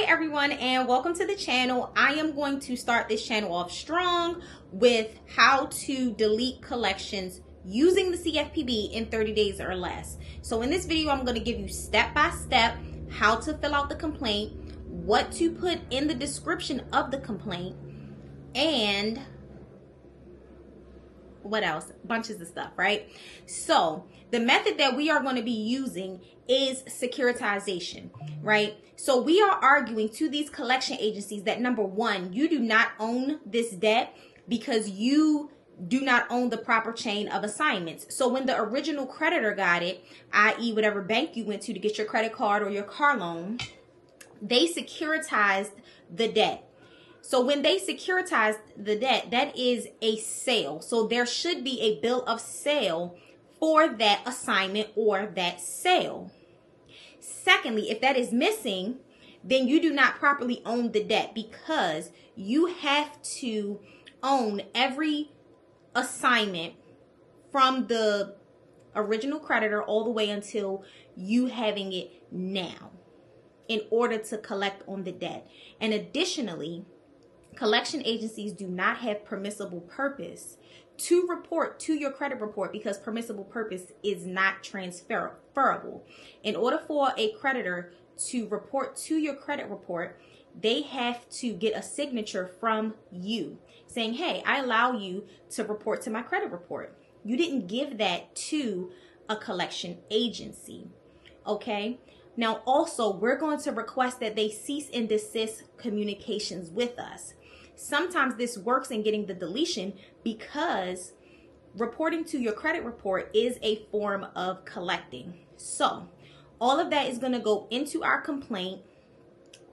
everyone, and welcome to the channel. I am going to start this channel off strong with how to delete collections using the CFPB in 30 days or less. So in this video, I'm going to give you step by step how to fill out the complaint, what to put in the description of the complaint, and what else? Bunches of stuff, right? So the method that we are going to be using is securitization, right? So we are arguing to these collection agencies that, number one, you do not own this debt because you do not own the proper chain of assignments. So when the original creditor got it, i.e. whatever bank you went to get your credit card or your car loan, they securitized the debt. So when they securitized the debt, that is a sale. So there should be a bill of sale for that assignment or that sale. Secondly, if that is missing, then you do not properly own the debt because you have to own every assignment from the original creditor all the way until you having it now in order to collect on the debt. And additionally, collection agencies do not have permissible purpose to report to your credit report because permissible purpose is not transferable. In order for a creditor to report to your credit report, they have to get a signature from you saying, hey, I allow you to report to my credit report. You didn't give that to a collection agency, okay? Now, also, we're going to request that they cease and desist communications with us. Sometimes this works in getting the deletion because reporting to your credit report is a form of collecting. So all of that is going to go into our complaint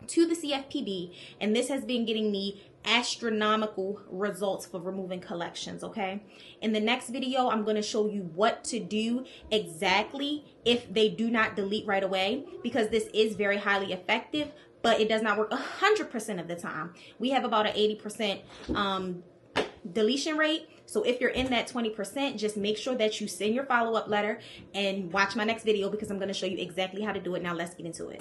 to the CFPB, and this has been getting me astronomical results for removing collections, okay? In the next video, I'm going to show you what to do exactly if they do not delete right away, because this is very highly effective, but it does not work 100% of the time. We have about an 80% deletion rate. So if you're in that 20%, just make sure that you send your follow-up letter and watch my next video because I'm going to show you exactly how to do it. Now let's get into it.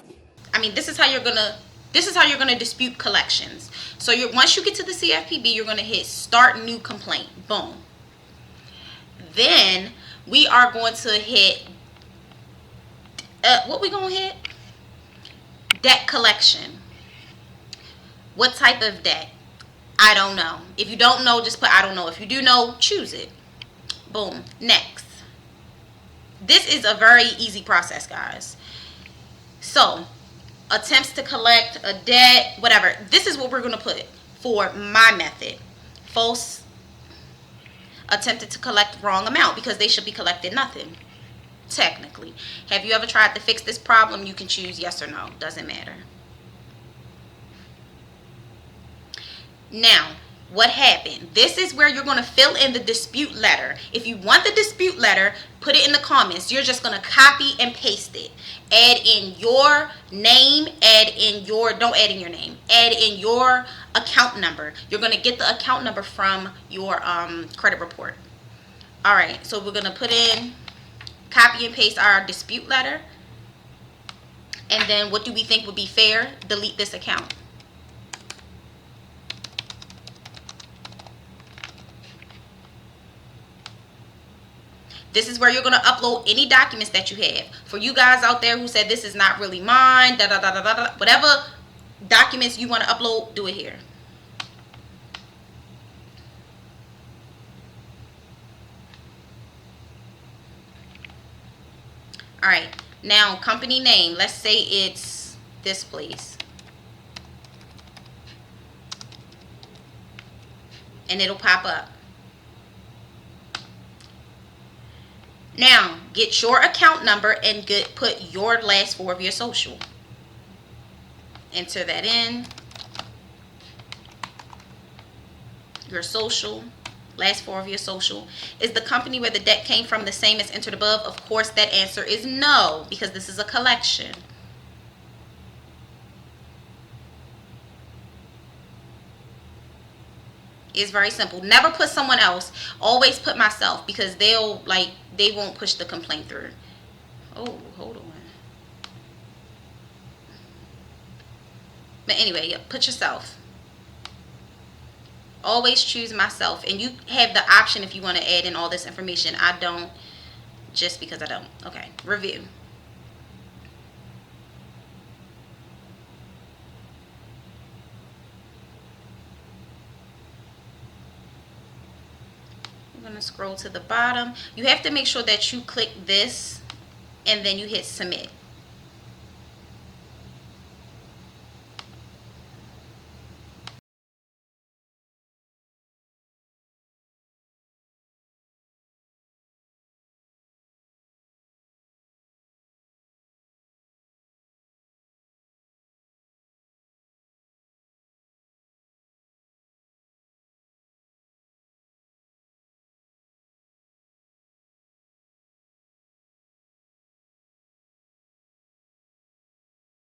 I mean, this is how you're going to dispute collections. So once you get to the CFPB, you're going to hit start new complaint. Boom. Then we are going to hit what we going to hit? Debt collection. What type of debt? I don't know. If you don't know, just put I don't know. If you do know, choose it. Boom. Next. This is a very easy process, guys. So, attempts to collect a debt, whatever. This is what we're going to put for my method. False. Attempted to collect wrong amount because they should be collecting nothing. Technically. Have you ever tried to fix this problem? You can choose yes or no. Doesn't matter. Now, what happened? This is where you're going to fill in the dispute letter. If you want the dispute letter, put it in the comments. You're just going to copy and paste it. Add in your name, don't add in your name. Add in your account number. You're going to get the account number from your credit report. All right, so we're going to put in, copy and paste our dispute letter. And then what do we think would be fair? Delete this account. This is where you're going to upload any documents that you have. For you guys out there who said this is not really mine, whatever documents you want to upload, do it here. All right. Now, company name. Let's say it's this place. And it'll pop up. Now, get your account number and put your last four of your social. Enter that in. Your social, last four of your social. Is the company where the debt came from the same as entered above? Of course, that answer is no, because this is a collection. It's very simple. Never put someone else. Always put myself because they won't push the complaint through. Oh, hold on. But anyway, yeah, put yourself. Always choose myself. And you have the option if you want to add in all this information. I don't, just because I don't. Okay, review. I'm going to scroll to the bottom. You have to make sure that you click this and then you hit submit.